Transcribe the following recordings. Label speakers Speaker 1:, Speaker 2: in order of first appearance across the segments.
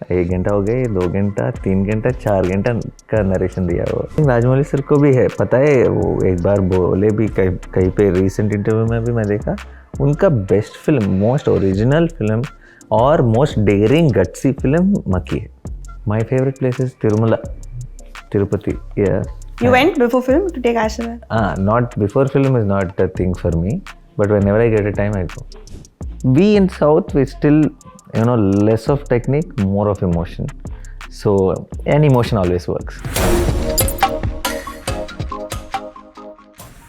Speaker 1: 1 घंटा हो गए, 2 घंटा, 3 घंटा, 4 घंटा का नरेशन दिया हुआ। राजमौली सर को भी है, पता है, वो एक बार बोले भी कहीं कहीं पे रिसेंट इंटरव्यू में भी मैं देखा, उनका best film, most original film और मोस्ट डेयरिंग गट्सी फिल्म मकी है। My favourite place is Tirumala, Tirupati. Yeah.
Speaker 2: You went before film to take Ashirwad?
Speaker 1: Not before film is not a thing for me, but whenever I get a time, I go. We in South, we still, less of technique, more of emotion. So, an emotion always works.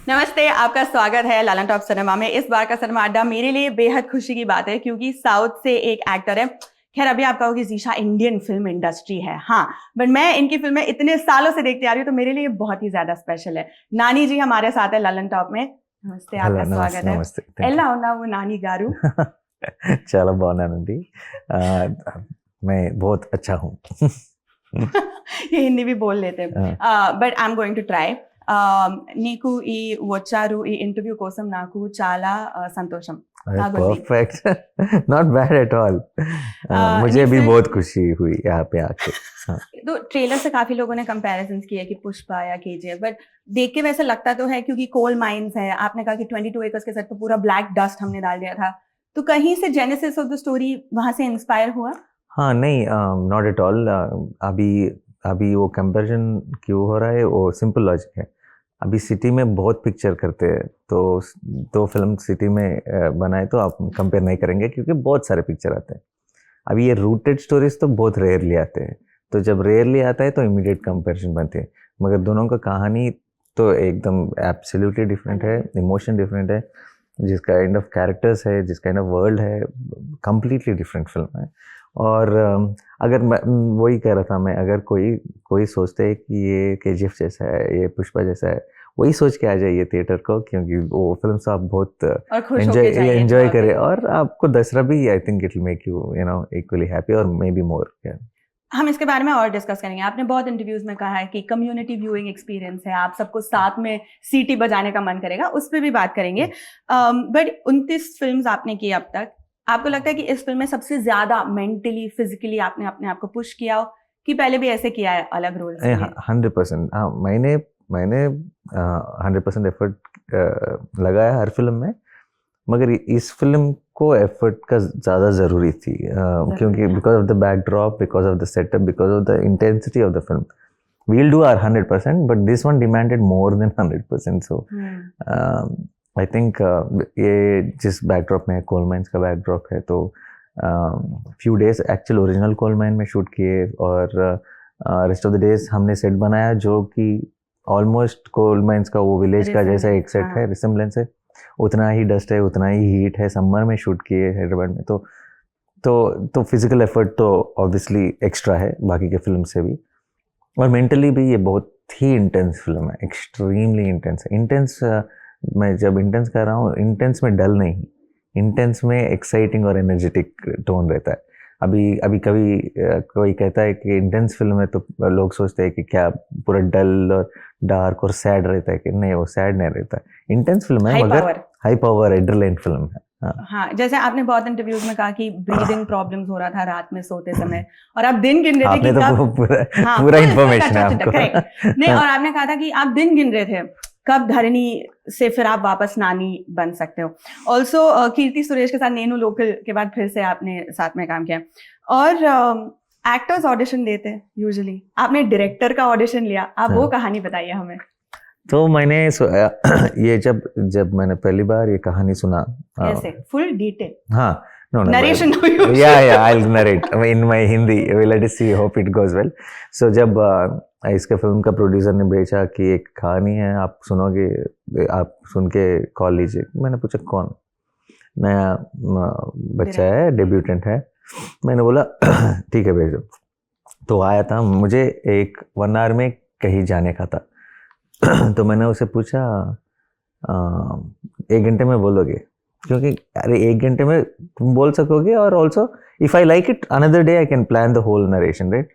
Speaker 2: नमस्ते, आपका स्वागत है लालन top cinema में। इस बार का cinema अड्डा मेरे लिए बेहद खुशी की बात है क्योंकि साउथ से एक एक्टर है। खैर अभी आप कहोगे जीशा इंडियन फिल्म इंडस्ट्री है, हाँ, बट मैं इनकी फिल्में इतने सालों से देखती आ रही हूँ तो मेरे लिए बहुत ही ज्यादा स्पेशल है। नानी जी हमारे साथ है लालन टॉप में। नमस्ते, आपका स्वागत है।
Speaker 1: नमस्ते,
Speaker 2: ఎలా ఉన్నావు నాని గారు?
Speaker 1: చాలా బాగున్నానండి, मैं बहुत अच्छा हूँ।
Speaker 2: ये हिंदी भी बोल लेते हैं, but I am going to try. నీకు ఈ వచ్చారు ఈ ఇంటర్వ్యూ కోసం నాకు చాలా సంతోషం।
Speaker 1: Perfect, not bad at all. मुझे भी बहुत खुशी हुई यहाँ पे आके।
Speaker 2: तो ट्रेलर से काफी लोगों ने कंपैरिजंस किए कि पुष्पा या केजीएफ, बट देख के वैसे लगता तो है क्योंकि कोल माइंस है। आपने कहा कि 22 एकर्स के सेट पर पूरा ब्लैक डस्ट हमने डाल दिया था, तो कहीं से जेनेसिस ऑफ द स्टोरी वहां से इंस्पायर हुआ?
Speaker 1: हाँ, नहीं, नॉट एट ऑल। अभी अभी वो कंपैरिजन क्यों हो रहा है, वो सिंपल लॉजिक है। अभी सिटी में बहुत पिक्चर करते हैं, तो दो फिल्म सिटी में बनाए तो आप कंपेयर नहीं करेंगे क्योंकि बहुत सारे पिक्चर आते हैं। अभी ये रूटेड स्टोरीज तो बहुत रेयरली आते हैं, तो जब रेयरली आता है तो इमीडिएट कंपैरिजन बनते हैं। मगर दोनों का कहानी तो एकदम एब्सोल्युटली डिफरेंट है, इमोशन डिफरेंट है, जिस काइंड ऑफ कैरेक्टर्स है, जिस काइंड ऑफ वर्ल्ड है, कम्प्लीटली डिफरेंट फिल्म है। और अगर मैं वही कह रहा था, मैं अगर कोई सोचते है कि ये केजीएफ जैसा है, ये पुष्पा जैसा है, वही सोच के आ जाइए थिएटर को, क्योंकि वो फिल्म से आप बहुत एंजॉय करें और आपको दसरा भी, I think it will make you equally happy और मे बी मोर।
Speaker 2: हम इसके बारे में और डिस्कस करेंगे। आपने बहुत इंटरव्यूज में कहा है कि कम्युनिटी व्यूइंग एक्सपीरियंस है, आप सबको साथ में सीटी बजाने का मन करेगा, उस पर भी बात करेंगे। बट 29 फिल्म्स आपने की अब तक, आपको लगता है कि इस फिल्म में सबसे ज्यादा मेंटली फिजिकली आपने अपने आप को पुश किया हो कि पहले भी ऐसे किया है अलग रोल्स में?
Speaker 1: 100%। हाँ, मैंने 100% एफर्ट लगाया हर फिल्म में, मगर इस फिल्म को एफर्ट का ज़्यादा ज़रूरी थी, क्योंकि because of the backdrop, because of the setup, because of the intensity of the film. We'll do our 100%, but this one demanded more than 100%। So I think ये जिस बैकड्रॉप में है, कोल माइन्स का बैकड्रॉप है, तो few days actual original coal mine में shoot किए और रेस्ट ऑफ द डेज हमने सेट बनाया जो कि ऑलमोस्ट कोल माइन्स का वो विलेज का जैसा एक सेट है, रिसेम्बलेंस है। उतना ही डस्ट है, उतना ही हीट है, समर में शूट किए हैदराबाद में, तो फिजिकल एफर्ट तो ऑब्वियसली एक्स्ट्रा है बाकी के फिल्म से भी, और मेंटली भी ये बहुत ही इंटेंस फिल्म है, एक्सट्रीमली इंटेंस है। इंटेंस, मैं जब इंटेंस कर रहा हूँ, इंटेंस में डल नहीं, इंटेंस में एक्साइटिंग और एनर्जेटिक टोन रहता है। अभी कभी कोई कहता है कि इंटेंस फिल्म है तो लोग सोचते हैं कि क्या पूरा डल और डार्क और सैड रहता है, कि नहीं, वो सैड नहीं रहता है। इंटेंस फिल्म है मगर हाई पावर एड्रेनलिन फिल्म है।
Speaker 2: हाँ, जैसे आपने बहुत इंटरव्यूज में कहा कि ब्रीदिंग प्रॉब्लम्स हो रहा था रात में सोते समय, और आप दिन गिन रहे थे कि
Speaker 1: तो पूरा इंफॉर्मेशन है आपको।
Speaker 2: नहीं, और आपने कहा था कि आप दिन गिन रहे थे कब धरणी से फिर आप वापस नानी बन सकते हो। ऑल्सो कीर्ति सुरेश के साथ नेनू लोकल के बाद फिर से आपने साथ में काम किया। और एक्टर्स ऑडिशन देते हैं यूजुअली, आपने डायरेक्टर का ऑडिशन लिया, आप वो कहानी बताइए हमें।
Speaker 1: तो मैंने ये जब मैंने पहली बार ये कहानी सुना,
Speaker 2: कैसे फुल डिटेल?
Speaker 1: हाँ, no,
Speaker 2: narration
Speaker 1: yeah, I'll narrate in my Hindi. Let us see, hope it goes well. So जब इसके फिल्म का प्रोड्यूसर ने भेजा कि एक कहानी है, आप सुनोगे, आप सुन के कॉल लीजिए। मैंने पूछा कौन? नया बच्चा है, डेब्यूटेंट है। मैंने बोला ठीक है भेजो। तो आया था, मुझे 1 आवर में कहीं जाने का था। तो मैंने उसे पूछा 1 घंटे में बोलोगे? क्योंकि अरे 1 घंटे में तुम बोल सकोगे, और also if I like it another day I can plan the whole narration, right?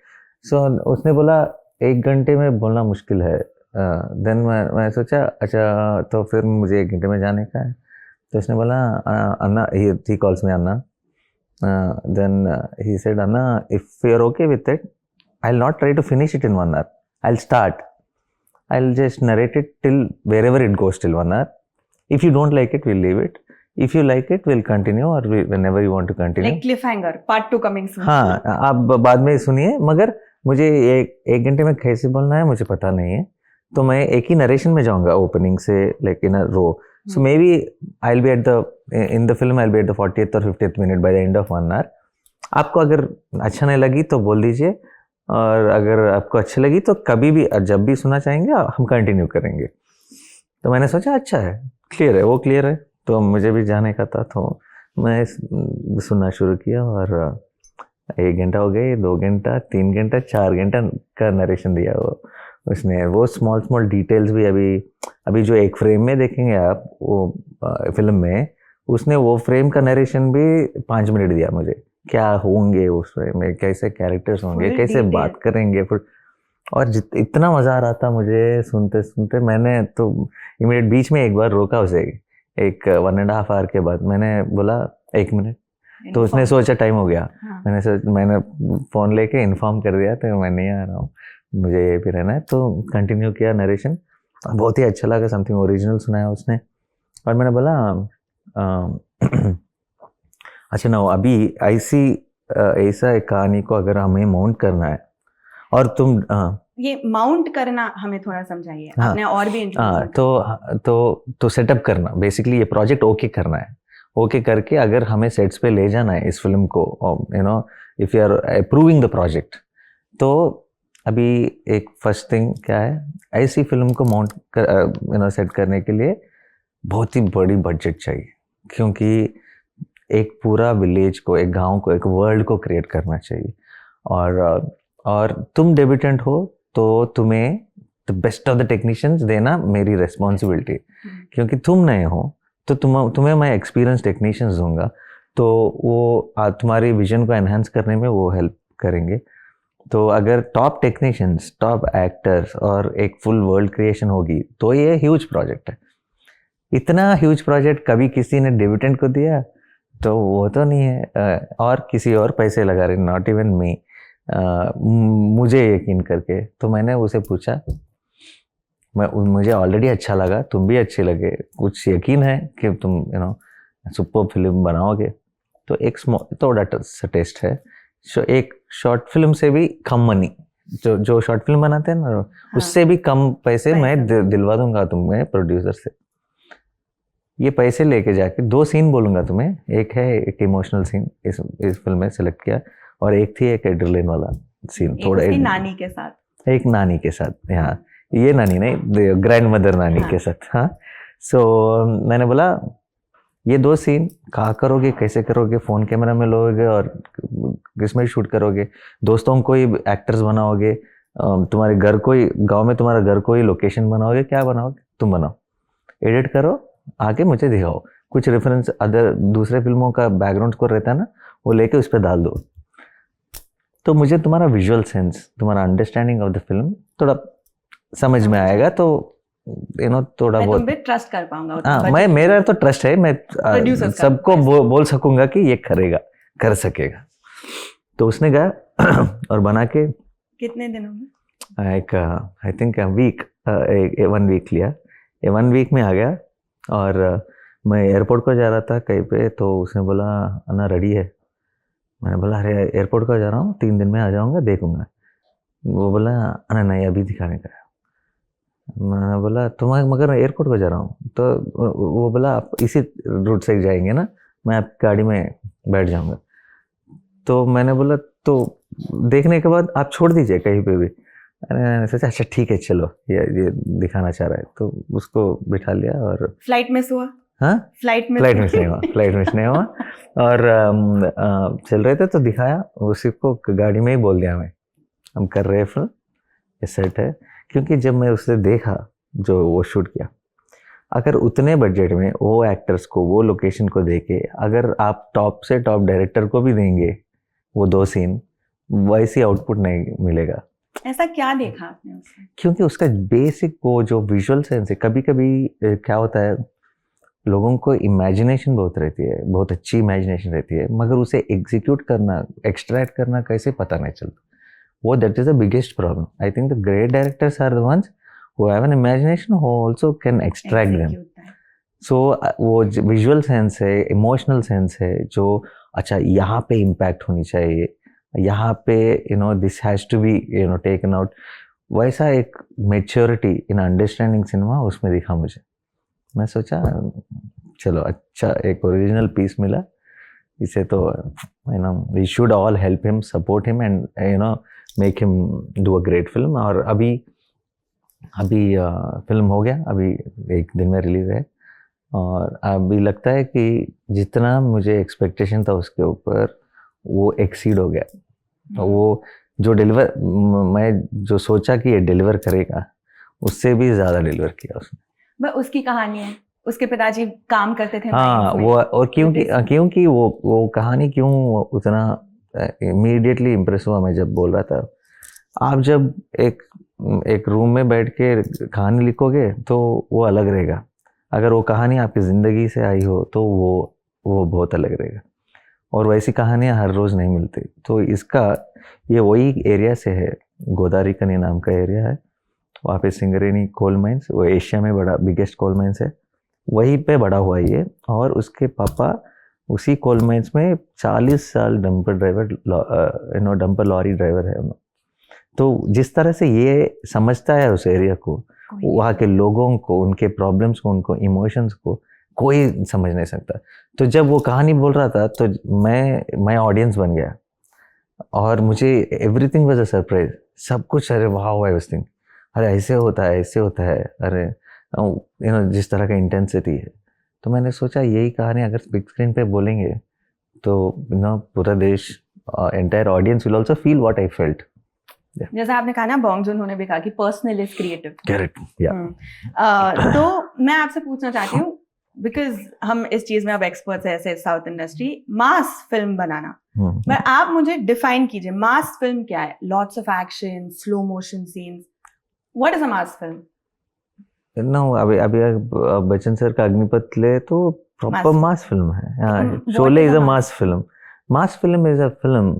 Speaker 1: So उसने बोला 1 घंटे में बोलना मुश्किल है। देन मैं सोचा अच्छा, तो फिर मुझे 1 घंटे में जाने का है। तो उसने बोला अन्ना, ही कॉल्स में अन्ना, then he said, Anna, if you're okay with it, I'll not try to finish it in 1 hour. I'll start. I'll just narrate it till wherever it goes till 1 hour. If you don't like it, we'll leave it. If you like it, we'll continue, or whenever you want to continue.
Speaker 2: Like cliffhanger, part 2 coming soon.
Speaker 1: हाँ, आप बाद में सुनिए, मगर मुझे एक घंटे में कैसे बोलना है मुझे पता नहीं है, तो मैं एक ही नरेशन में जाऊंगा ओपनिंग से, like in a row. So maybe I'll be in the film I'll be at the 40th or 50th minute by the end of 1 hour. आपको अगर अच्छा नहीं लगी तो बोल दीजिए, और अगर आपको अच्छी लगी तो कभी भी जब भी सुनना चाहेंगे हम कंटिन्यू करेंगे. तो मैंने सोचा अच्छा है, क्लियर है, वो क्लियर है, तो मुझे भी जाने का था, तो मैं सुनना शुरू किया, और 1 घंटा हो गए, 2 घंटा, 3 घंटा, 4 घंटा का नरेशन दिया उसने. वो स्मॉल डिटेल्स भी अभी जो एक फ्रेम में देखेंगे आप वो फिल्म में, उसने वो फ्रेम का नरेशन भी 5 मिनट दिया मुझे. क्या होंगे उस फ्रेम में, कैसे कैरेक्टर्स होंगे, कैसे बात करेंगे, फिर और इतना मज़ा आ रहा था मुझे सुनते सुनते. मैंने तो इमीडिएट बीच में एक बार रोका उसे, एक 1.5 आवर के बाद मैंने बोला 1 मिनट, तो उसने सोचा टाइम हो गया.
Speaker 2: हाँ.
Speaker 1: मैंने फ़ोन लेके इन्फॉर्म कर दिया, तो मैं नहीं आ रहा हूँ, मुझे ये भी रहना है. तो कंटिन्यू किया नरेशन, बहुत ही अच्छा लगा, समथिंग ओरिजिनल सुनाया उसने. और मैंने बोला अच्छा ना, अभी ऐसा एक कहानी को अगर हमें माउंट करना है, और तुम
Speaker 2: ये माउंट करना हमें थोड़ा समझाइए.
Speaker 1: हाँ,
Speaker 2: आपने और भी
Speaker 1: तो सेटअप करना, बेसिकली ये प्रोजेक्ट ओके करना है. ओके करके अगर हमें सेट्स पे ले जाना है इस फिल्म को, you know, if you are approving the project, तो अभी एक फर्स्ट थिंग क्या है, ऐसी फिल्म को माउंट सेट करने के लिए बहुत ही बड़ी बजट चाहिए, क्योंकि एक पूरा विलेज को, एक गांव को, एक वर्ल्ड को क्रिएट करना चाहिए. और तुम डेब्यूटेंट हो तो तुम्हें the best of the technicians देना मेरी रिस्पॉन्सिबिलिटी, क्योंकि तुम नए हो तो तुम्हें मैं एक्सपीरियंस टेक्नीशियंस दूंगा, तो वो तुम्हारी विजन को एनहांस करने में वो हेल्प करेंगे. तो अगर टॉप टेक्नीशियंस, टॉप एक्टर्स और एक फुल वर्ल्ड क्रिएशन होगी तो ये ह्यूज प्रोजेक्ट है. इतना ह्यूज प्रोजेक्ट कभी किसी ने डेब्यूटेंट को दिया तो वो तो नहीं है, और किसी और पैसे लगा रहे, नॉट इवन मी, मुझे यकीन करके. तो मैंने उसे पूछा, मुझे ऑलरेडी अच्छा लगा, तुम भी अच्छे लगे, कुछ यकीन है कि तुम सुपर फिल्म बनाओगे? तो एक थोड़ा सा टेस्ट है, एक शॉर्ट फिल्म से भी कम मनी, जो शॉर्ट फिल्म बनाते हैं ना, हाँ, उससे भी कम पैसे मैं दिलवा दूंगा तुम्हें प्रोड्यूसर से. ये पैसे लेके जाके 2 सीन बोलूँगा तुम्हें. एक है एक इमोशनल सीन इस फिल्म में सेलेक्ट किया, और एक थी एक एड्रेनलिन वाला सीन, थोड़ा एक
Speaker 2: नानी के साथ,
Speaker 1: एक नानी के साथ, हाँ, ये नानी नहीं, ग्रैंड मदर नानी, हाँ, के साथ. हाँ, सो मैंने बोला ये 2 सीन कहाँ करोगे, कैसे करोगे, फ़ोन कैमरा में लोगे और किसमें शूट करोगे, दोस्तों को ही एक्टर्स बनाओगे, तुम्हारे घर को ही, गाँव में तुम्हारा घर को ही लोकेशन बनाओगे, क्या बनाओगे, तुम बनाओ, एडिट करो, आके मुझे दिखाओ, कुछ रेफरेंस अदर दूसरे फिल्मों का बैकग्राउंड स्कोर रहता है ना, वो लेके उस पर डाल दो, तो मुझे तुम्हारा विजुअल सेंस, तुम्हारा अंडरस्टैंडिंग ऑफ द फिल्म थोड़ा समझ में आएगा, तो थोड़ा बहुत
Speaker 2: ट्रस्ट कर पाऊंगा.
Speaker 1: हाँ, मेरा तो ट्रस्ट है, मैं सबको बोल सकूंगा कि ये कर सकेगा. तो उसने कहा और बना के
Speaker 2: कितने दिनों में,
Speaker 1: एक आई थिंक वीक, 1 वीक लिया. 1 वीक में आ गया. और मैं एयरपोर्ट को जा रहा था कहीं पे, तो उसने बोला अन्ना रेडी है. मैंने बोला अरे एयरपोर्ट को जा रहा हूँ, 3 दिन में आ जाऊँगा, देखूंगा. वो बोला अन्ना नहीं, अभी दिखाने का. मैंने बोला तुम मगर एयरपोर्ट को जा रहा हूँ, तो वो बोला आप इसी रूट से जाएंगे ना, मैं आप गाड़ी में बैठ जाऊँगा. तो मैंने बोला तो देखने के बाद आप छोड़ दीजिए कहीं पे भी. मैंने सोचा अच्छा ठीक है चलो, ये दिखाना चाह रहा है, तो उसको बिठा लिया. और
Speaker 2: फ्लाइट मिस हुआ?
Speaker 1: हाँ,
Speaker 2: फ्लाइट मिस
Speaker 1: नहीं हुआ. और चल रहे थे तो दिखाया, उसी को गाड़ी में ही बोल दिया मैं, हम कर रहे हैं फिल्म, ये सेट है. क्योंकि जब मैं उसे देखा जो वो शूट किया, अगर उतने बजट में वो एक्टर्स को, वो लोकेशन को देके अगर आप टॉप से टॉप डायरेक्टर को भी देंगे वो 2 सीन, वैसी आउटपुट नहीं मिलेगा.
Speaker 2: ऐसा क्या देखा आपने उसमें?
Speaker 1: क्योंकि उसका बेसिक वो जो विजुअल सेंस है, कभी कभी क्या होता है, लोगों को इमेजिनेशन बहुत रहती है, बहुत अच्छी इमेजिनेशन रहती है, मगर उसे एग्जीक्यूट करना, एक्सट्रैक्ट करना कैसे पता नहीं चलता। वो that is the biggest problem. I think the great directors are the ones who have an imagination, who also can extract them. So वो विजुअल सेंस है, इमोशनल सेंस है, जो अच्छा यहाँ पे इम्पैक्ट होनी चाहिए, यहाँ पे this has to be taken out, वैसा एक मेच्योरिटी इन अंडरस्टैंडिंग सिनेमा उसमें दिखा मुझे। मैं सोचा चलो अच्छा एक ओरिजिनल पीस मिला इसे, तो we should all help him, support him and make him do a great film. और अभी फिल्म हो गया, अभी एक दिन में रिलीज है, और अभी लगता है कि जितना मुझे एक्सपेक्टेशन था उसके ऊपर वो एक्सीड हो गया। वो जो डिलीवर, मैं जो सोचा कि ये डिलीवर करेगा उससे भी ज़्यादा डिलीवर किया उसने।
Speaker 2: बस उसकी कहानी है, उसके पिताजी काम करते थे
Speaker 1: हाँ वो, और क्योंकि वो कहानी क्यों उतना इमीडिएटली इम्प्रेस हुआ मैं जब बोल रहा था। आप जब एक रूम में बैठ के कहानी लिखोगे तो वो अलग रहेगा, अगर वो कहानी आपकी ज़िंदगी से आई हो तो वो बहुत अलग रहेगा, और वैसी कहानियाँ हर रोज़ नहीं मिलती। तो इसका ये वही एरिया से है, गोदावरीकनी नाम का एरिया है, वहाँ पे सिंगरेनी कोल माइंस, वो एशिया में बड़ा बिगेस्ट कोल माइंस है, वहीं पे बड़ा हुआ ये। और उसके पापा उसी कोल माइंस में 40 साल डंपर लॉरी ड्राइवर है। तो जिस तरह से ये समझता है उस एरिया को, वहाँ के लोगों को, उनके प्रॉब्लम्स को, उनको इमोशंस को कोई समझ नहीं सकता। तो जब वो कहानी बोल रहा था तो मैं ऑडियंस बन गया, और मुझे एवरीथिंग वाज अ सरप्राइज, सब कुछ, अरे वाह वाह थिंग, अरे ऐसे होता है, ऐसे होता है, अरे जिस तरह का इंटेंसिटी है। तो मैंने सोचा यही कहानी अगर बिग स्क्रीन पे बोलेंगे तो पूरा देश, entire audience will also feel what I felt.
Speaker 2: जैसा आपने कहा ना, बॉन्ग जून-हो ने भी कहा कि पर्सनल इज क्रिएटिव।
Speaker 1: करेक्ट, या।
Speaker 2: तो मैं आपसे पूछना चाहती हूँ, बिकॉज हम इस चीज में अब एक्सपर्ट्स हैं ऐसे साउथ इंडस्ट्री, मास फिल्म बनाना, पर आप मुझे डिफाइन कीजिए, मास फिल्म क्या है? Lots of action, slow motion scenes, what is a mass film?
Speaker 1: No, अभी बच्चन सर का अग्निपथ ले तो प्रॉपर मास फिल्म है। हाँ, Sholay is a mass film. Mass film is a film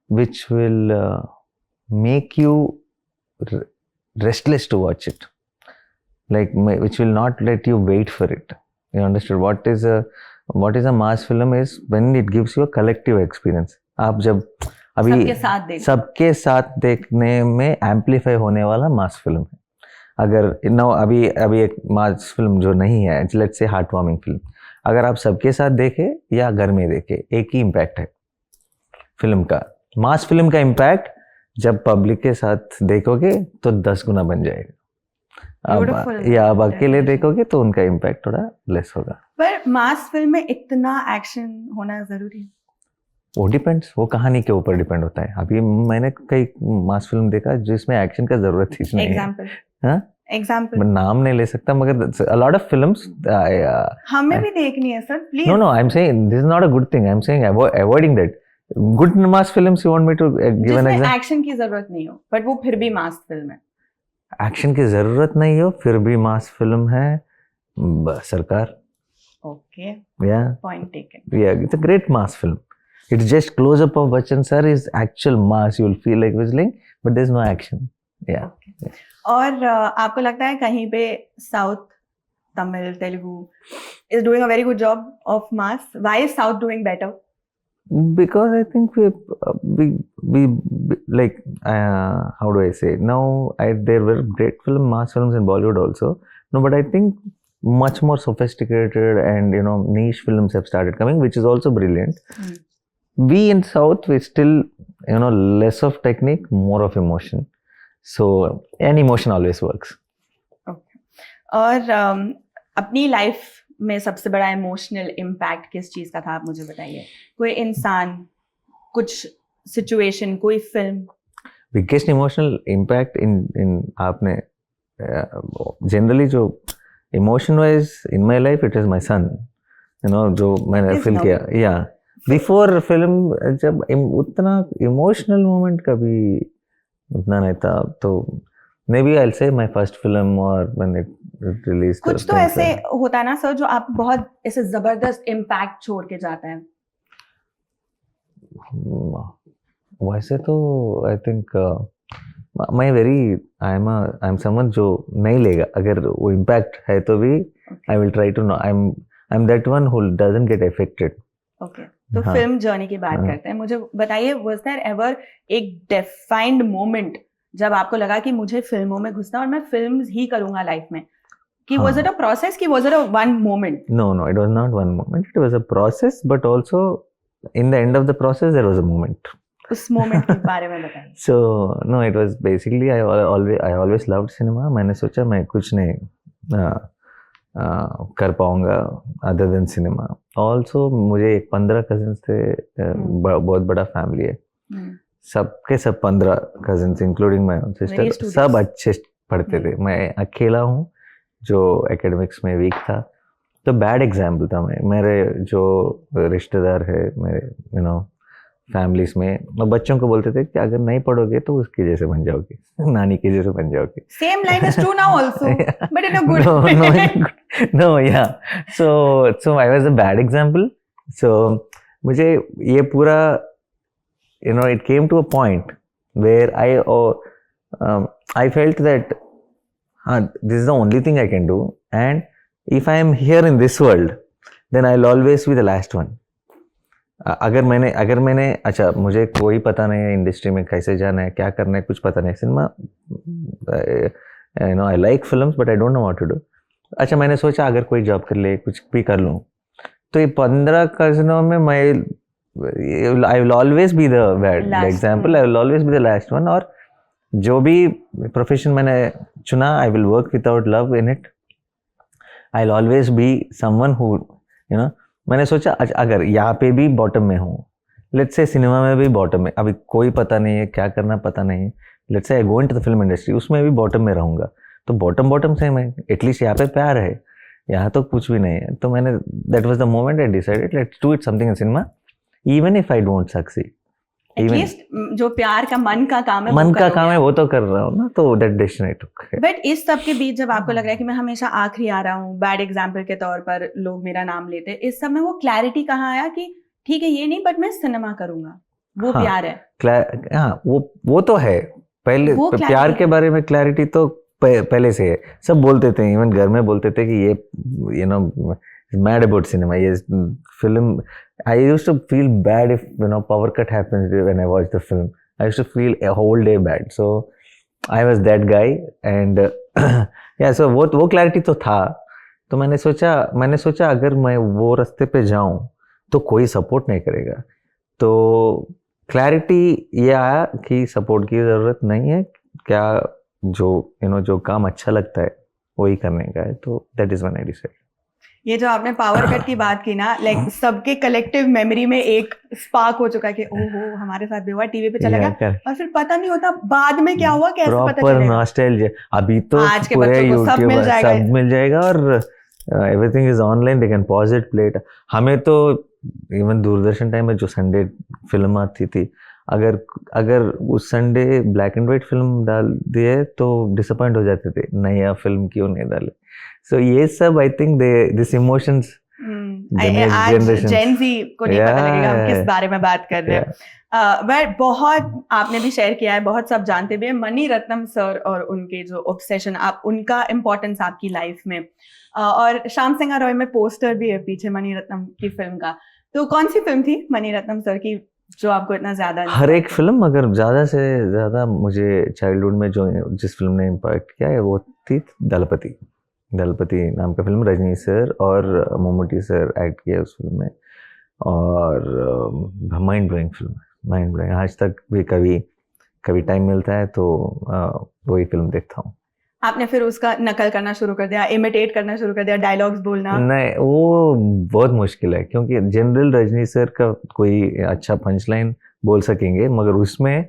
Speaker 1: which will make you restless to watch it, like which will not let you wait for it. You understood what is a mass film is when it gives you a collective experience. आप जब अभी सबके साथ देखने में amplify होने वाला मास film है। अगर अभी एक मास फिल्म जो नहीं है, let's say heart warming film, अगर आप सबके साथ देखे या घर में देखे, एक ही इम्पैक्ट है फिल्म का। मास फिल्म का इम्पैक्ट जब पब्लिक के साथ देखोगे तो 10 गुना बन जाएगा। या अब अकेले देखोगे तो उनका इम्पैक्ट थोड़ा लेस होगा।
Speaker 2: पर मास फिल्म में इतना एक्शन होना जरूरी है?
Speaker 1: वो डिपेंड्स, वो कहानी के ऊपर डिपेंड होता है। अभी मैंने कई मास फिल्म देखा जिसमें एक्शन का जरूरत ही नहीं है। एग्जाम्पल मैं नाम नहीं ले सकता, मगर a lot of films
Speaker 2: हमें भी देखनी है sir, please.
Speaker 1: No, I'm saying this is not a good thing. I'm saying avoiding that. Good mass films, you want me to give an example?
Speaker 2: Action की जरूरत नहीं हो बट वो फिर भी मास फिल्म है।
Speaker 1: एक्शन की जरूरत नहीं हो फिर भी मास फिल्म है, सरकार।
Speaker 2: ओके,
Speaker 1: या
Speaker 2: पॉइंट टेकन।
Speaker 1: या it's a great mass film. It's just close up of Bachchan sir is actual mass. You'll feel like whistling, but there's no action. Yeah.
Speaker 2: Okay. और आपको लगता है कहीं पे south, Tamil, Telugu is doing a very good job of mass? Why is South doing better?
Speaker 1: Because I think we like how do I say it? Now there were great mass films in Bollywood also. No, but I think much more sophisticated and niche films have started coming, which is also brilliant. We in South, we still less of technique, more of emotion. So an emotion always works.
Speaker 2: Okay. और अपनी life में सबसे बड़ा emotional impact किस चीज का था, आप मुझे बताइए। कोई इंसान, कुछ सिचुएशन, कोई film?
Speaker 1: Biggest emotional impact in आपने जनरली जो emotion wise in my life, it is my son. जो मैंने फील किया, या बिफोर फिल्म जब उतना इमोशनल मोमेंट कभी उतना नहीं था। तो मे बी आई से माई फर्स्ट फिल्म और मैंने रिलीज
Speaker 2: कुछ तो ऐसे होता है ना सर जो आप बहुत ऐसे जबरदस्त इम्पैक्ट छोड़ के जाता है।
Speaker 1: वैसे तो आई थिंक मैं आई एम समवन जो नहीं लेगा, अगर वो इम्पैक्ट है तो भी I will try to know, I am that one who doesn't get affected.
Speaker 2: Okay, तो फिल्म जर्नी की बात करते हैं। मुझे बताइए, वाज देयर एवर एक डिफाइंड मोमेंट जब आपको लगा कि मुझे फिल्मों में घुसना और मैं फिल्म्स ही करूंगा लाइफ में, कि वाज इट अ प्रोसेस कि was it a one moment?
Speaker 1: No, it was not one moment, it was a process, but also in the end of the process there was a moment.
Speaker 2: उस moment के बारे में बताइए।
Speaker 1: So no, it was basically I always loved cinema. मैंने सोचा मैं कुछ नहीं कर पाऊंगा अदर देन सिनेमा। ऑल्सो मुझे एक 15 कजिन्स थे, बहुत बड़ा फैमिली है, सबके सब 15 कजिन्स इंक्लूडिंग माय सिस्टर, सब अच्छे पढ़ते थे, मैं अकेला हूँ जो एकेडमिक्स में वीक था। तो बैड एग्जाम्पल था मैं, मेरे जो रिश्तेदार है मेरे फैमिलीज में बच्चों को बोलते थे कि अगर नहीं पढ़ोगे तो उसके जैसे बन जाओगे, नानी के जैसे बन जाओगे।
Speaker 2: Same line is true now also, but in a good
Speaker 1: no, yeah, so I was a bad example. So मुझे ये पूरा it came to a point where I felt that this is the only thing I can do, and if I am here in this world then I'll always be the last one. अगर मैंने अच्छा, मुझे कोई पता नहीं है industry में कैसे जाना है, क्या करना है, कुछ पता नहीं। Cinema I like films but I don't know what to do. अच्छा, मैंने सोचा अगर कोई जॉब कर ले, कुछ भी कर लूँ, तो ये 15 कज़नों में I will always be the bad example, I will always be the last one. और जो भी प्रोफेशन मैंने चुना, I will work without love in it, I will always be someone who मैंने सोचा अगर यहाँ पे भी बॉटम में हूँ, लेट्स से सिनेमा में भी बॉटम में, अभी कोई पता नहीं है क्या करना, पता नहीं है, let's say I go into the film industry, उसमें भी बॉटम में रहूँगा, तो बॉटम से मैं एटलीस्ट यहाँ पे प्यार है, यहाँ तो कुछ भी नहीं है। तो मैंने that was the moment I decided let's do it something in cinema, even if I don't succeed,
Speaker 2: at least जो प्यार का मन का काम है
Speaker 1: वो तो कर रहा हूँ ना, तो that decision I took.
Speaker 2: But इस सब के बीच जब आपको लग रहा है कि मैं हमेशा आखिरी आ रहा हूँ, बैड एग्जाम्पल के तौर पर लोग मेरा नाम लेते हैं, इस सब में वो क्लैरिटी कहाँ आया कि ठीक है ये नहीं बट मैं सिनेमा करूंगा, वो प्यार है?
Speaker 1: हाँ, वो तो है। पहले प्यार के बारे में क्लैरिटी तो पहले से है, सब बोलते थे, इवन घर में बोलते थे कि ये mad about cinema, ये film. I used to feel bad if power cut happens when I watched the film. I used to feel a whole day bad. So I was that guy and yeah, so वो clarity तो था। तो मैंने सोचा अगर मैं वो रास्ते पे जाऊं तो कोई सपोर्ट नहीं करेगा, तो क्लैरिटी ये आया कि सपोर्ट की ज़रूरत नहीं है, क्या जो काम अच्छा लगता है वही करने का है, तो that is when I decided.
Speaker 2: ये जो आपने पावर कट की बात की ना, लाइक सबके कलेक्टिव मेमोरी में एक स्पार्क हो चुका है कि ओहो हमारे साथ भी हुआ, टीवी पे चला गया और फिर पता नहीं होता बाद में क्या हुआ, कैसे पता चलेगा।
Speaker 1: Proper nostalgia. अभी तो
Speaker 2: आज के बच्चों को सब मिल जाएगा
Speaker 1: और everything is online, they can pause it, play it. हमें तो इवन दूरदर्शन टाइम में जो संडे फिल्म आती थी, अगर उस Sunday black and white film डाल दिए तो डिसअपॉइंट हो जाते थे, नया फिल्म क्यों नहीं डाले। सो ये सब आई थिंक दिस इमोशंस
Speaker 2: आज जेन ज़ी को नहीं पता लगेगा हम किस बारे में बात कर रहे हैं। बट बहुत आपने भी शेयर किया है, बहुत सब जानते भी हैं, मणि रत्नम सर और उनके जो ऑब्सेशन, आप उनका इम्पोर्टेंस आपकी लाइफ में, और श्याम सिंह रॉय में पोस्टर भी है पीछे मणि रत्नम की फिल्म का। तो कौन सी फिल्म थी मणि रत्नम सर की जो आपको इतना ज्यादा?
Speaker 1: हर एक फिल्म, मगर ज्यादा से ज्यादा मुझे चाइल्डहुड में जिस फिल्म ने इम्पैक्ट किया है वो थी दलपति नाम का फिल्म। रजनी सर और मम्मूटी सर एक्ट किया उस फिल्म में, और mind blowing film, mind blowing. आज तक भी कभी टाइम मिलता है तो वही फिल्म देखता हूँ।
Speaker 2: आपने फिर उसका नकल करना शुरू कर दिया, इमिटेट करना शुरू कर दिया, डायलॉग्स बोलना?
Speaker 1: नहीं, वो बहुत मुश्किल है, क्योंकि जनरल रजनी सर का कोई अच्छा पंच लाइन बोल सकेंगे, मगर उसमें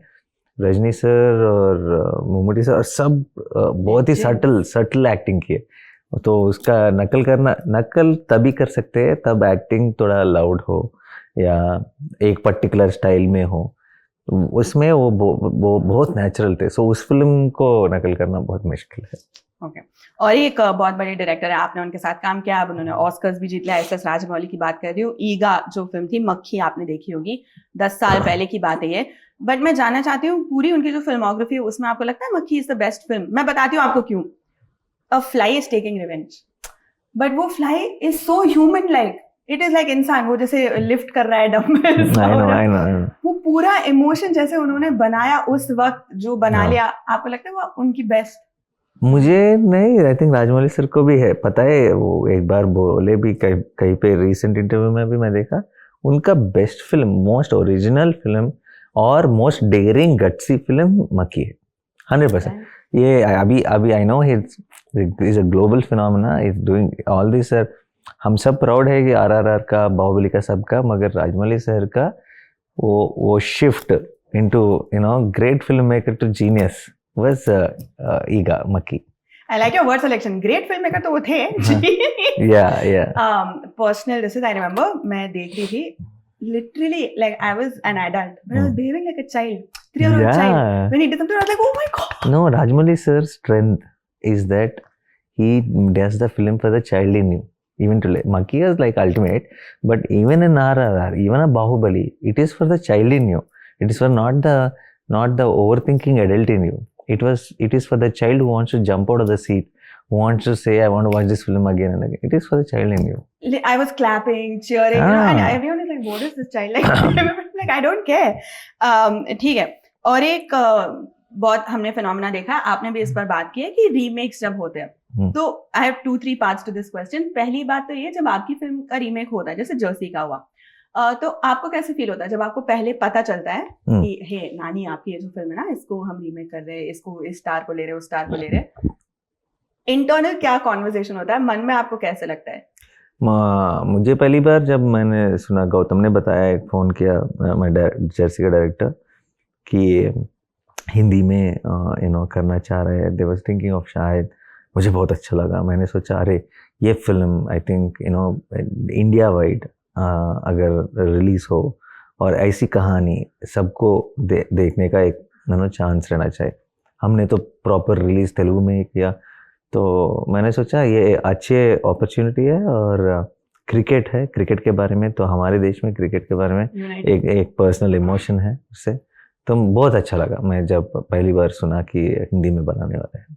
Speaker 1: रजनी सर और मम्मूटी सर और सब बहुत ही सटल एक्टिंग किए, तो उसका नकल तभी कर सकते हैं तब एक्टिंग थोड़ा लाउड हो या एक पर्टिकुलर स्टाइल में हो, उसमें वो बहुत नेचुरल थे, सो उस फिल्म को नकल करना बहुत मुश्किल है।
Speaker 2: ओके और एक बहुत बड़े डायरेक्टर है, आपने उनके साथ काम किया, अब उन्होंने ऑस्कर्स भी जीत लिया, एस एस राजमौली की बात कर रही हूँ। ईगा जो फिल्म थी, मक्खी आपने देखी होगी, 10 साल पहले की बात है ये। बट मैं जानना चाहती हूँ पूरी उनकी जो फिल्मोग्राफी है उसमें आपको लगता है मक्खी इज द बेस्ट फिल्म? मैं बताती हूँ आपको क्यों। A fly is taking revenge, but वो fly is so human like, it is like इंसान, वो जैसे लिफ्ट कर रहा है डंबल्स,
Speaker 1: I know.
Speaker 2: वो पूरा इमोशन जैसे उन्होंने बनाया उस वक्त जो बना
Speaker 1: हाँ।
Speaker 2: लिया, आपको लगता है वो उनकी बेस्ट?
Speaker 1: मुझे नहीं, आई थिंक राजमौली सर को भी है, पता है वो एक बार बोले भी कहीं पे रिसेंट इंटरव्यू में भी मैं देखा, उनका best film, most original film और मोस्ट डेयरिंग गट्सी फिल्म मक्खी है, 100%। ये अभी I know is a global phenomena, is doing all this sir. हम सब प्राउड है कि आरआरआर का, बाहुबली का, सबका, मगर राजमौली सर का वो shift into great film maker to genius was Eega Makkhi.
Speaker 2: I like your word selection. Great filmmaker तो वो थे।
Speaker 1: Yeah.
Speaker 2: Personal, this is I remember, मैं देख रही थी, literally like I was an adult, but I was behaving like a child, 3-year-old child. When he did something, I was like, oh my god.
Speaker 1: No, Rajamouli sir's strength is that he does the film for the child in you. Even today, Maki is like ultimate, but even in RRR, even a Bahubali, it is for the child in you. It is for not the overthinking adult in you. It is for the child who wants to jump out of the seat, who wants to say, I want to watch this film again and again. It is for the child in you.
Speaker 2: I was clapping, cheering, and everyone is like, what is this child like? Like, I don't care. ठीक है। और एक बहुत हमने phenomena देखा, आपने भी इस पर बात की है कि रीमेक्स जब होते हैं, तो I have 2-3 parts to this question. पहली बात तो ये, जब आपकी फिल्म का रीमेक होता है, जैसे जर्सी का हुआ, तो आपको कैसे फील होता है जब आपको पहले पता चलता है कि हे नानी, आपकी ये जो फिल्म है ना, इसको हम रीमेक कर रहे हैं, इसको इस स्टार को ले रहे हैं, उस स्टार को ले रहे हैं, इंटरनल क्या कॉन्वर्सेशन होता है मन में, आपको कैसे लगता है?
Speaker 1: मुझे पहली बार जब मैंने सुना, गौतम ने बताया, फ़ोन किया मैं जर्सी का डायरेक्टर कि हिंदी में करना चाह रहे हैं, they was thinking of Shahid, मुझे बहुत अच्छा लगा। मैंने सोचा अरे ये film I think India wide अगर रिलीज़ हो और ऐसी कहानी सबको देखने का एक चांस रहना चाहिए। हमने तो प्रॉपर रिलीज़ तेलुगु में ही किया, तो मैंने सोचा ये अच्छी अपॉर्चुनिटी है, और क्रिकेट है, क्रिकेट के बारे में, तो हमारे देश में क्रिकेट के बारे में एक पर्सनल इमोशन है उससे, तो बहुत अच्छा लगा मैं जब पहली बार सुना कि हिंदी में बनाने वाले हैं।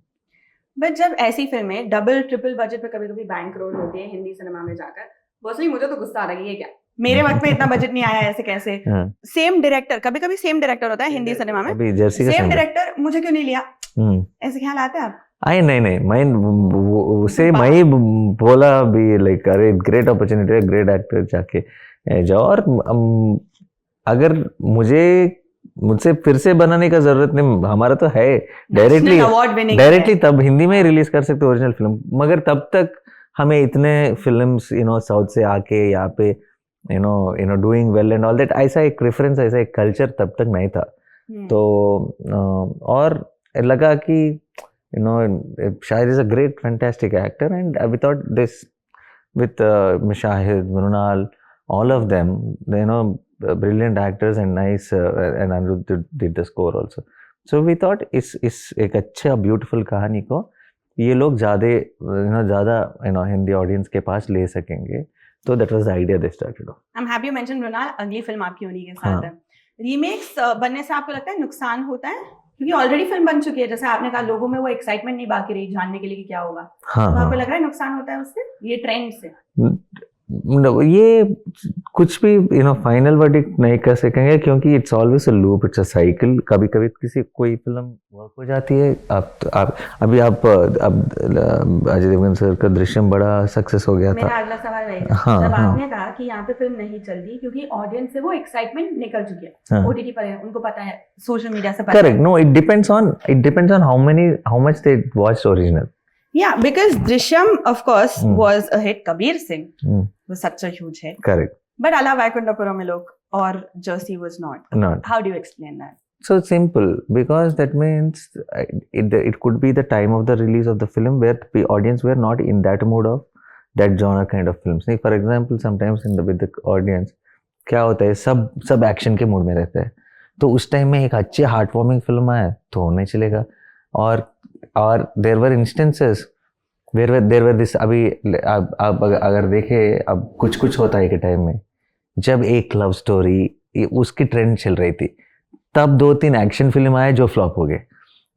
Speaker 2: बट जब ऐसी फिल्में डबल ट्रिपल बजट पे कभी-कभी बैंक रोल होती है हिंदी सिनेमा में जाकर, पर्सनली मुझे तो गुस्सा आ रहा है, ये क्या, मेरे वक्त में इतना बजट नहीं आया, ऐसे कैसे? सेम डायरेक्टर, कभी-कभी सेम डायरेक्टर होता है हिंदी सिनेमा में,
Speaker 1: अभी जर्सी का
Speaker 2: सेम डायरेक्टर, मुझे क्यों नहीं लिया, ऐसे ख्याल आते हैं आप?
Speaker 1: नहीं, मैं उसे मैं ही बोला भी, लाइक अरे ग्रेट अपॉर्चुनिटी है, ग्रेट एक्टर, जाके जाओ। और अगर मुझसे फिर से बनाने का जरूरत नहीं, हमारा तो है डायरेक्टली तब हिंदी में रिलीज कर सकते ओरिजिनल फिल्म, मगर तब तक हमें इतने फिल्म्स साउथ से आके यहाँ पे doing well and all that, ऐसा एक प्रेफरेंस, ऐसा एक कल्चर तब तक नहीं था। तो और लगा कि Shahid is a great fantastic actor, and we thought this with Shahid, Mrunal, all of them, brilliant actors and nice, and Anirudh did the score also. So we thought इस एक अच्छा ब्यूटीफुल कहानी को ये लोग ज़्यादा हिंदी ऑडियंस के पास ले सकेंगे, तो that was the idea they started off.
Speaker 2: I'm happy you mentioned Mrinal, अगली फिल्म आपकी उन्हीं के साथ है। रीमेक्स बनने से आपको लगता है नुकसान होता है, क्योंकि ऑलरेडी फिल्म बन चुकी है, जैसे आपने कहा लोगों में वो एक्साइटमेंट नहीं बाकी रही जानने के लिए कि क्या होगा, तो आपको लग रहा है नुकसान होता है उससे, ये ट्रेंड से?
Speaker 1: ये कुछ भी फाइनल वर्डिक्ट नहीं कर सकेंगे, क्योंकि it's always a loop, it's a cycle. कभी कभी कोई फिल्म वर्क हो जाती है, आप अजय देवगन सर का दृश्यम बड़ा सक्सेस हो गया था।
Speaker 2: मेरा अगला सवाल वही था, जब आपने कहा कि यहाँ पे फिल्म नहीं चल रही क्योंकि ऑडियंस से वो एक्साइटमेंट निकल चुकी है, ओटीटी पर है, उनको पता है, सोशल मीडिया से पता है।
Speaker 1: Correct, no, it depends on how much they watched original.
Speaker 2: Yeah, because Drishyam, of course, was a hit. Kabir Singh was such a huge hit.
Speaker 1: Correct.
Speaker 2: But Ala Vaikundapuram or Jersey was not. How do you explain that?
Speaker 1: So simple, because that means it could be the time of the release of the film where the audience were not in that mood of that genre kind of films. For example, sometimes with the audience, क्या होता है, सब action के mood में रहते हैं, तो उस टाइम में एक अच्छी हार्ट वार्मिंग फिल्म आए तो नहीं चलेगा। और there were instances there were this, अभी आप अगर देखें अब कुछ होता है के टाइम में, जब एक लव स्टोरी उसकी ट्रेंड चल रही थी, तब 2-3 एक्शन फिल्म आए जो फ्लॉप हो गए।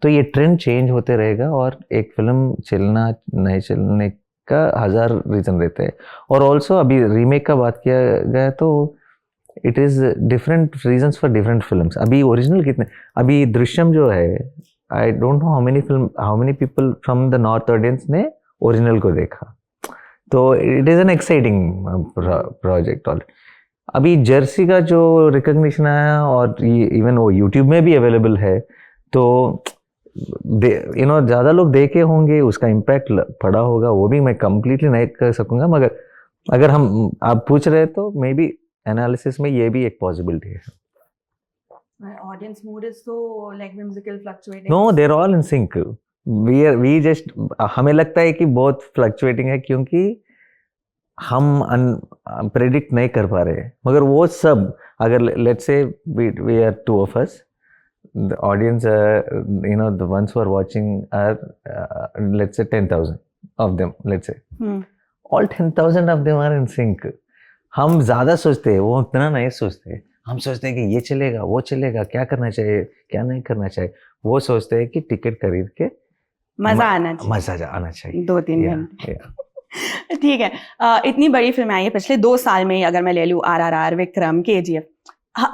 Speaker 1: तो ये ट्रेंड चेंज होते रहेगा और एक फिल्म चलना नहीं चलने का 1000 रीजन रहते हैं। और ऑल्सो अभी रीमेक का बात किया गया तो it is different reasons for different films. अभी ओरिजिनल कितने, अभी दृश्यम जो है, आई don't know how many people from the north audience ने ओरिजिनल को देखा। तो it is an exciting project. और अभी जर्सी का जो रिकग्निशन आया और इवन वो यूट्यूब में भी अवेलेबल है, तो ज़्यादा लोग देखे होंगे, उसका इम्पैक्ट पड़ा होगा, वो भी मैं कंप्लीटली नहीं कर सकूंगा। मगर अगर आप पूछ रहे तो मे बी एनालिसिस में ये भी एक पॉसिबिलिटी है।
Speaker 2: Audience mood is so like whimsical, fluctuating.
Speaker 1: No, they're all in sync. We just हमें लगता है कि बहुत फ्लक्चुएटिंग है क्योंकि हम प्रेडिक्ट नहीं कर पा रहे। मगर वो सब अगर let's say we are 2 of us, the audience, the ones who are watching are let's say 10,000 of them, let's say. All 10,000 of them are in sync. हम ज़्यादा सोचते हैं, वो उतना नहीं सोचते। हम सोचते हैं कि ये चलेगा, वो चलेगा, क्या करना चाहिए, क्या नहीं करना चाहिए। वो सोचते हैं कि टिकट खरीद के
Speaker 2: मज़ा आना चाहिए 2-3 घंटे। ठीक है। इतनी बड़ी फिल्म आई है पिछले 2 साल में ही, अगर मैं ले लूँ RRR, विक्रम, KGF,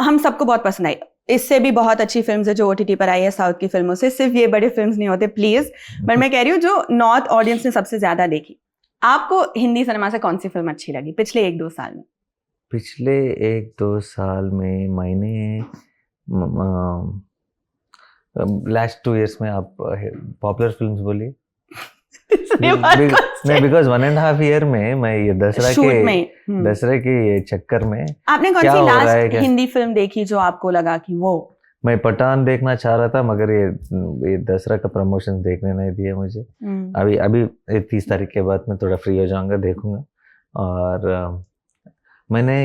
Speaker 2: हम सबको बहुत पसंद आई। इससे भी बहुत अच्छी फिल्म है जो OTT पर आई है साउथ की फिल्मों से। सिर्फ ये बड़े फिल्म नहीं होते प्लीज, बट मैं कह रही हूँ जो नॉर्थ ऑडियंस ने सबसे ज्यादा देखी। आपको हिंदी सिनेमा से कौन सी फिल्म अच्छी लगी पिछले 1-2 साल में?
Speaker 1: पिछले 1-2 साल में मैंने लास्ट 2 years में आप पॉपुलर फिल्म्स बोलिए। नहीं, बिकॉज 1.5 year में मैं ये दसरा के चक्कर में।
Speaker 2: आपने कौन सी लास्ट हिंदी फिल्म देखी जो आपको लगा कि वो?
Speaker 1: मैं पठान देखना चाह रहा था मगर ये दसरा का प्रमोशन देखने नहीं दिया मुझे। अभी 30 तारीख के बाद मैं थोड़ा फ्री हो जाऊंगा, देखूंगा। और मैंने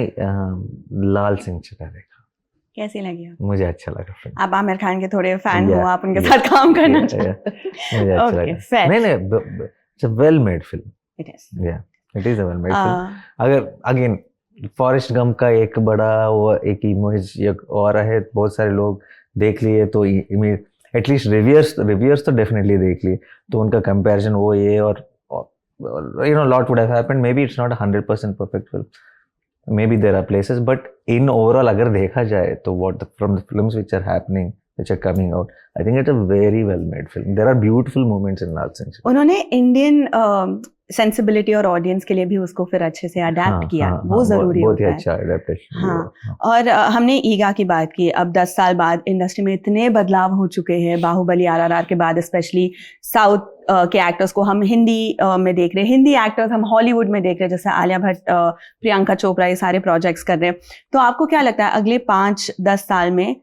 Speaker 1: लाल सिंह चड्ढा देखा।
Speaker 2: कैसी लगी?
Speaker 1: मुझे अच्छा लगा फिल्म।
Speaker 2: आप आमिर खान के थोड़े फैन हो, आप उनके साथ काम करना चाहते हैं।
Speaker 1: मुझे अच्छा लगा। नहीं, it's a well made film.
Speaker 2: It is.
Speaker 1: Yeah, it is a well made film. अगर अगेन फॉरेस्ट गम का एक बड़ा वो एक इमेज और है, बहुत सारे लोग देख लिए तो एटलीस्ट रिव्यूअर्स तो डेफिनेटली देख लिए, तो उनका कंपैरिजन वो ये और lot would have happened. Maybe it's not 100% perfect film. Maybe there are places, but in overall अगर देखा जाए तो from the films which are happening, which are coming out, I think it's a very well made film. There are beautiful moments in Lal Singh Chaddha. उन्होंने Indian sensibility और audience के लिए भी उसको फिर अच्छे से अडेप्ट किया। वो जरूरी होता है। बहुत ही अच्छा अडेप्टेशन। हाँ। और हमने ईगा की बात की। अब 10 साल बाद इंडस्ट्री में इतने बदलाव हो चुके हैं, बाहुबली RRR के बाद स्पेशली साउथ के एक्टर्स को हम हिंदी में देख रहे हैं, हिंदी एक्टर्स हम हॉलीवुड में देख रहे हैं, जैसे आलिया भट्ट, प्रियंका चोपड़ा, ये सारे प्रोजेक्ट्स कर रहे हैं। तो आपको क्या लगता है अगले 5-10 साल में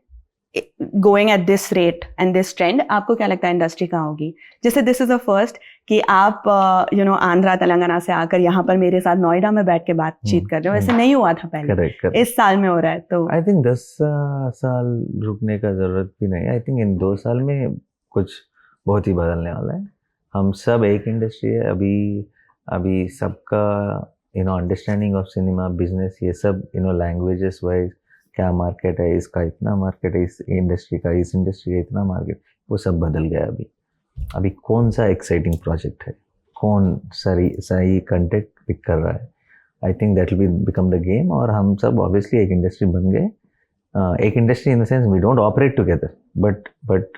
Speaker 1: going at this rate and this trend, आपको क्या लगता है इंडस्ट्री कहाँ होगी? जैसे दिस इज अ फर्स्ट कि आप आंध्रा तेलंगाना से आकर यहाँ पर मेरे साथ नोएडा में बैठ के बातचीत कर रहे हो, वैसे नहीं हुआ था पहले। correct. इस साल में हो रहा है, तो आई थिंक 10 साल रुकने का जरूरत भी नहीं। आई थिंक इन 2 साल में कुछ बहुत ही बदलने वाला है। हम सब एक इंडस्ट्री है अभी सबका अंडरस्टैंडिंग ऑफ सिनेमा, बिजनेस, ये सब लैंग्वेजेस वाइज क्या मार्केट है, इसका इतना मार्केट है, इस इंडस्ट्री का इतना मार्केट, वो सब बदल गया। अभी कौन सा एक्साइटिंग प्रोजेक्ट है, कौन सही कंटेंट पिक कर रहा है, I think that will become the game. और हम सब ऑब्वियसली एक इंडस्ट्री बन गए, एक industry in the sense we don't operate together, but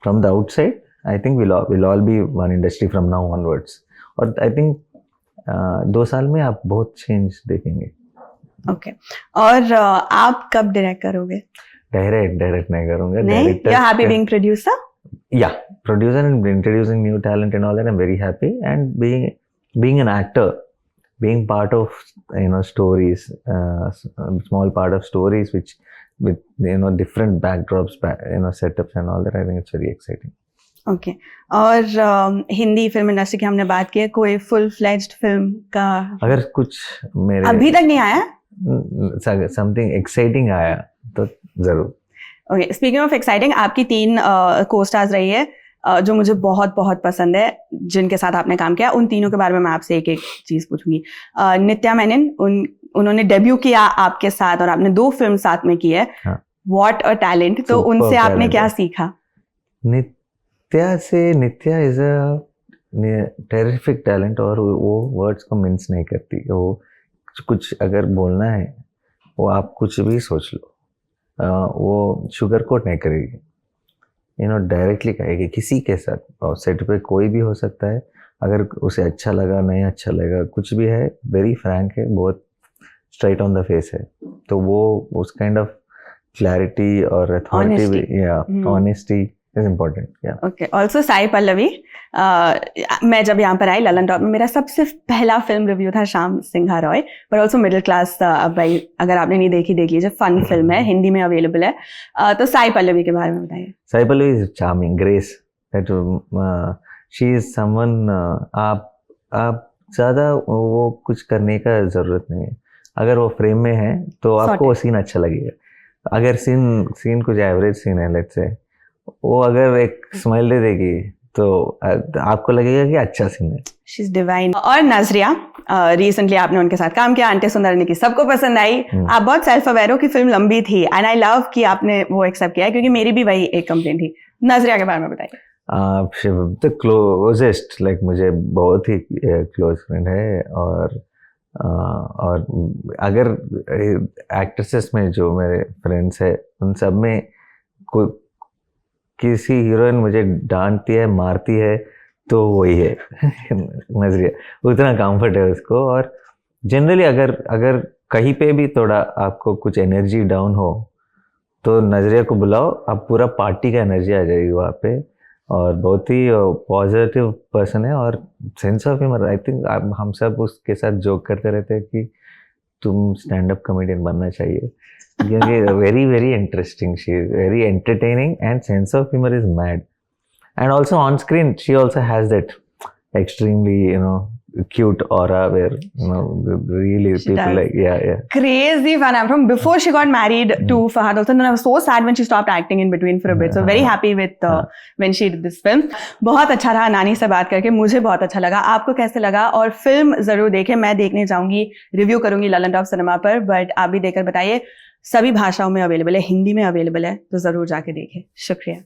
Speaker 1: from the outside I think will all be one industry from now onwards. और I think 2 साल में आप बहुत चेंज देखेंगे।
Speaker 2: ओके। और आप कब डायरेक्ट करोगे?
Speaker 1: डायरेक्ट नहीं करूंगा।
Speaker 2: नहीं, you are happy being producer?
Speaker 1: Yeah, producer and introducing new talent and all that, I'm very happy. And being an actor, being part of stories, small part of stories with different backdrops, setups and all that, I think it's very exciting.
Speaker 2: Okay. और Hindi film industry की हमने बात की है, कोई full fledged film का
Speaker 1: अगर कुछ मेरे
Speaker 2: अभी तक नहीं आया,
Speaker 1: समथिंग एक्साइटिंग आया तो जरूर।
Speaker 2: ओके, स्पीकिंग ऑफ एक्साइटिंग, आपकी 3 को स्टार्स रही है जो मुझे बहुत बहुत पसंद है, जिनके साथ आपने काम किया। उन तीनों के बारे में मैं आपसे एक एक चीज पूछूंगी। नित्या मेनन, उन्होंने डेब्यू किया आपके साथ और आपने 2 फिल्म साथ में की है। What a talent. तो
Speaker 1: Superb
Speaker 2: उनसे आपने
Speaker 1: talent
Speaker 2: क्या
Speaker 1: है।
Speaker 2: सीखा?
Speaker 1: नित्या इज अ टेरिफिक टैलेंट, और वो वर्ड्स को मिन्स नहीं करती। वो कुछ अगर बोलना है, वो आप कुछ भी सोच लो, वो शुगर कोट नहीं करेगी, डायरेक्टली कहेगी किसी के साथ। और सेट पे कोई भी हो सकता है, अगर उसे अच्छा लगा नहीं अच्छा लगा कुछ भी है, वेरी फ्रैंक है, बहुत स्ट्राइट ऑन द फेस है। तो वो उस काइंड ऑफ क्लैरिटी और अथॉरिटी या ऑनेस्टी इज इम्पोर्टेंट। या
Speaker 2: ओके, ऑल्सो साई पल्लवी। मैं जब यहाँ पर आई ललन टॉप में, मेरा सबसे पहला फिल्म रिव्यू था श्याम सिंघा रॉय, पर ऑल्सो मिडिल क्लास भाई, अगर आपने नहीं देखी देख लीजिए, फन फिल्म है, हिंदी में अवेलेबल है। तो साई पल्लवी के बारे में बताइए।
Speaker 1: Sai Pallavi is charming, grace, that she is someone, आप ज़्यादा वो कुछ करने का ज़रूरत नहीं है। अगर वो फ्रेम में है तो आपको वो सीन अच्छा लगेगा। अगर सीन कुछ एवरेज सीन है, लेट्स से, वो अगर एक स्माइल दे देगी तो आपको लगेगा कि अच्छा सीन है।
Speaker 2: She is divine. और नजरिया, रिसेंटली आपने उनके साथ काम किया, आंटे सुंदरनी की सबको पसंद आई। आप बहुत सेल्फ अवेयर हो कि फिल्म लंबी थी, एंड आई लव कि आपने वो एक्सेप्ट किया, क्योंकि मेरी भी वही एक कंप्लेंट थी। नजरिया के बारे में बताइए।
Speaker 1: द क्लोजेस्ट, लाइक मुझे बहुत ही क्लोज फ्रेंड है, और अगर एक्ट्रेसेस में जो मेरे फ्रेंड्स है, उन सब में कोई किसी हीरोइन मुझे डांटती है, मारती है, तो वही है नजरिया। उतना कंफर्ट है उसको। और जनरली अगर कहीं पे भी थोड़ा आपको कुछ एनर्जी डाउन हो, तो नजरिया को बुलाओ, आप पूरा पार्टी का एनर्जी आ जाएगी वहाँ पे। और बहुत ही पॉजिटिव पर्सन है, और sense of humour, I think हम सब उसके साथ जोक करते रहते हैं कि तुम स्टैंड अप कॉमेडियन बनना चाहिए, क्योंकि very very interesting, she is very entertaining, and sense of humour is mad. And also on screen she also has that extremely cute aura where really
Speaker 2: She
Speaker 1: people
Speaker 2: does.
Speaker 1: like yeah
Speaker 2: Crazy fan. I'm from before she got married to Fahad also, and then I was so sad when she stopped acting in between for a bit. So very happy with when she did this film. बहुत अच्छा रहा नानी से बात करके, मुझे बहुत अच्छा लगा। आपको कैसे लगा? और फिल्म जरूर देखें, मैं देखने जाऊंगी, रिव्यू करूंगी ललन टॉप सिनेमा पर, बट आप भी देखकर बताइए। सभी भाषाओं में अवेलेबल है, हिंदी में अवेलेबल है, तो जरूर जाके देखें। शुक्रिया।